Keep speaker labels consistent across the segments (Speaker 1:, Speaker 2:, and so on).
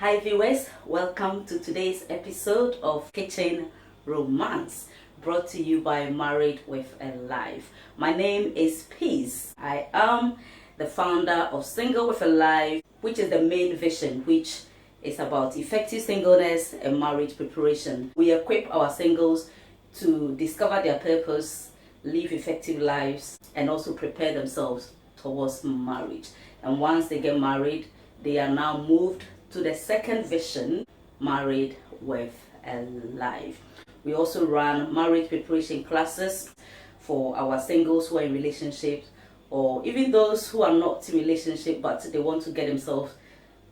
Speaker 1: Hi viewers, welcome to today's episode of Kitchen Romance, brought to you by Married with a Life. My name is Peace. I am the founder of Single with a Life, which is the main vision, which is about effective singleness and marriage preparation. We equip our singles to discover their purpose, live effective lives, and also prepare themselves towards marriage. And once they get married, they are now moved to the second vision, Married with a Life. We also run marriage preparation classes for our singles who are in relationships, or even those who are not in relationship but they want to get themselves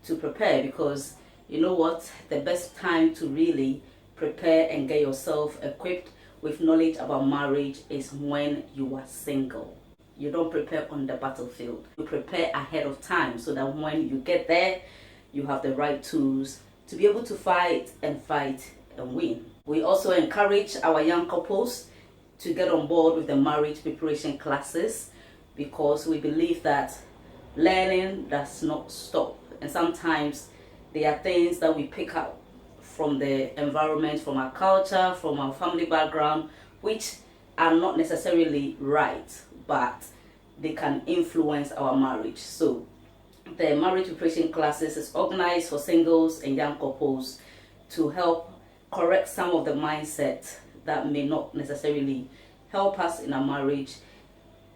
Speaker 1: to prepare, because you know what, the best time to really prepare and get yourself equipped with knowledge about marriage is when you are single. You don't prepare on the battlefield. You prepare ahead of time so that when you get there, you have the right tools to be able to fight and win. We also encourage our young couples to get on board with the marriage preparation classes, because we believe that learning does not stop. And sometimes there are things that we pick up from the environment, from our culture, from our family background, which are not necessarily right, but they can influence our marriage. So the marriage preparation classes is organized for singles and young couples to help correct some of the mindset that may not necessarily help us in our marriage.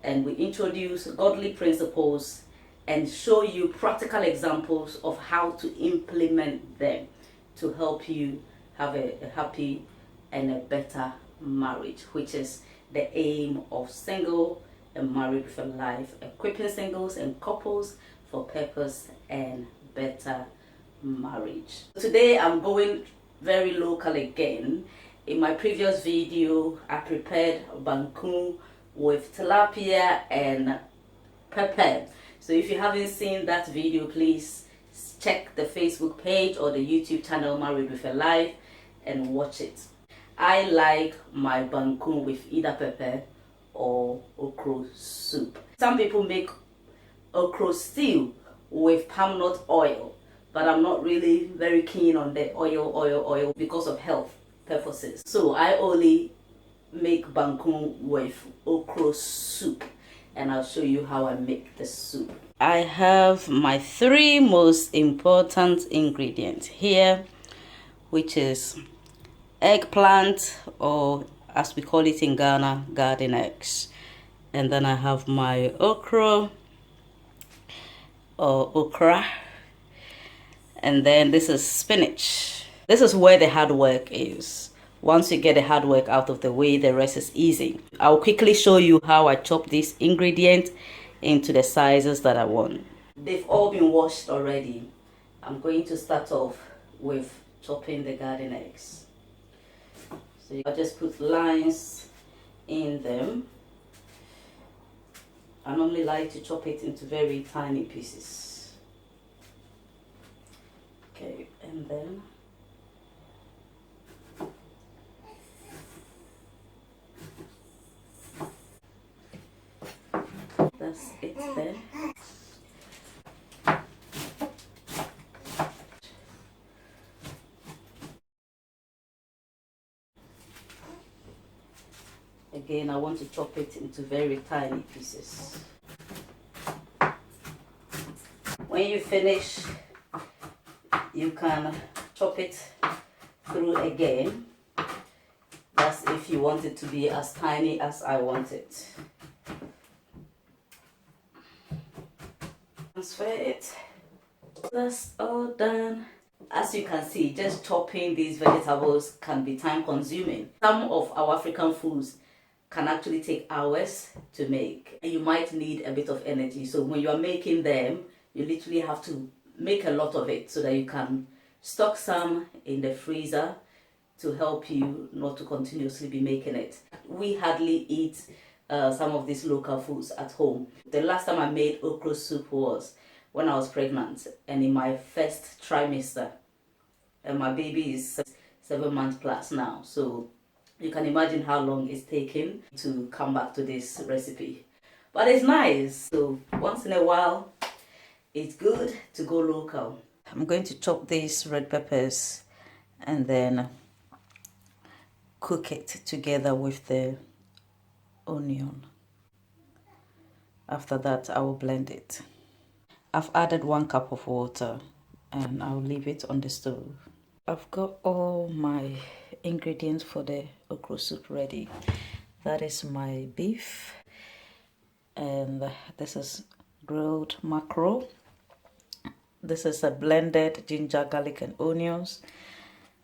Speaker 1: And we introduce godly principles and show you practical examples of how to implement them to help you have a happy and a better marriage, which is the aim of Single and Married with a Life, equipping singles and couples for purpose and better marriage. Today I'm going very local again. In my previous video, I prepared banku with tilapia and pepper. So if you haven't seen that video, please check the Facebook page or the YouTube channel Married with a Life and watch it. I like my banku with either pepper or okro soup. Some people make okro stew with palm nut oil, but I'm not really very keen on the oil because of health purposes. So I only make banku with okro soup, and I'll show you how I make the soup. I have my three most important ingredients here, which is eggplant, or as we call it in Ghana, garden eggs. And then I have my okra or okra, and then this is spinach. This is where the hard work is. Once you get the hard work out of the way, the rest is easy. I'll quickly show you how I chop these ingredients into the sizes that I want. They've all been washed already. I'm going to start off with chopping the garden eggs. So I'll just put lines in them. I normally like to chop it into very tiny pieces. Okay, and then that's it there. Again, I want to chop it into very tiny pieces. When you finish, you can chop it through again. That's if you want it to be as tiny as I want it. Transfer it. That's all done. As you can see, just chopping these vegetables can be time consuming. Some of our African foods can actually take hours to make, and you might need a bit of energy. So when you are making them, you literally have to make a lot of it so that you can stock some in the freezer to help you not to continuously be making it. We hardly eat some of these local foods at home. The last time I made okra soup was when I was pregnant and in my first trimester, and my baby is 7 months plus now. So you can imagine how long it's taken to come back to this recipe. But it's nice. So once in a while, it's good to go local. I'm going to chop these red peppers and then cook it together with the onion. After that, I will blend it. I've added 1 cup of water and I'll leave it on the stove. I've got all my ingredients for the okra soup ready. That is my beef, and this is grilled mackerel. This is a blended ginger, garlic and onions.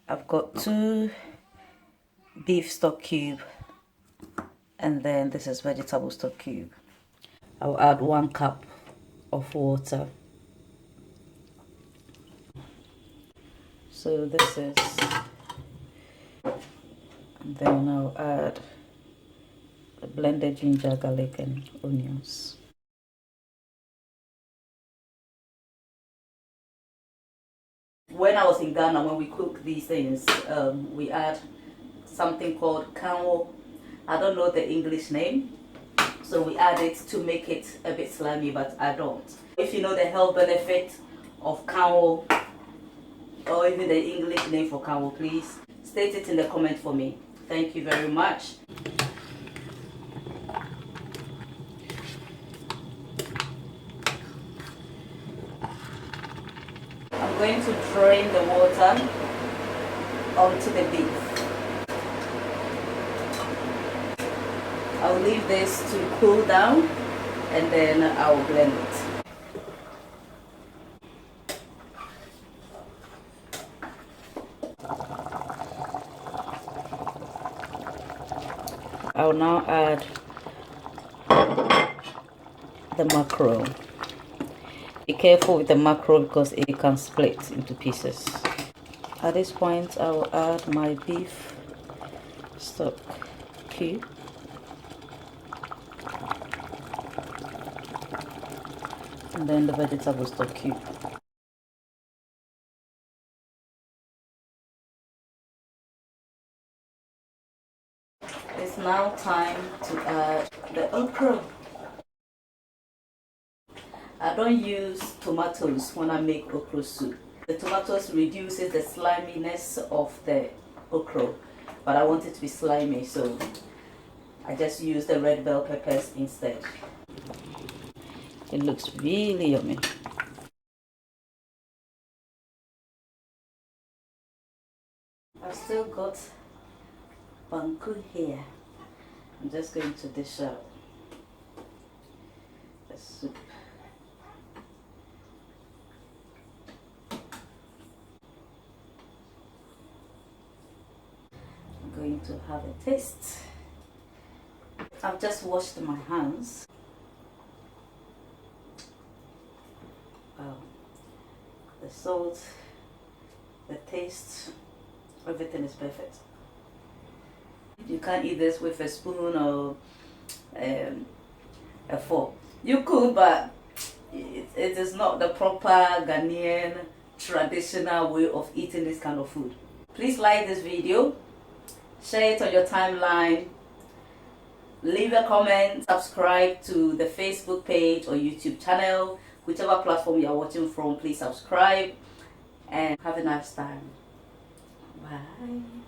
Speaker 1: I've got 2 beef stock cube, and then this is vegetable stock cube. I'll add 1 cup of water. So this is, and then I'll add the blended ginger, garlic and onions. When I was in Ghana, when we cook these things, we add something called kanwo. I don't know the English name, so we add it to make it a bit slimy, but I don't. If you know the health benefit of kanwo, or even the English name for kanwo, please state it in the comment for me. Thank you very much. I'm going to drain the water onto the beef. I'll leave this to cool down and then I'll blend it. I'll now add the mackerel. Be careful with the mackerel because it can split into pieces. At this point, I will add my beef stock cube. And then the vegetable stock cube. It's now time to add the okra. I don't use tomatoes when I make okra soup. The tomatoes reduces the sliminess of the okra, but I want it to be slimy, so I just use the red bell peppers instead. It looks really yummy. I've still got banku here. I'm just going to dish out the soup. I'm going to have a taste. I've just washed my hands. Wow. The salt, the taste, everything is perfect. You can't eat this with a spoon or a fork. You could, but it is not the proper Ghanaian traditional way of eating this kind of food. Please like this video, share it on your timeline, leave a comment, subscribe to the Facebook page or YouTube channel, whichever platform you are watching from. Please subscribe and have a nice time. Bye.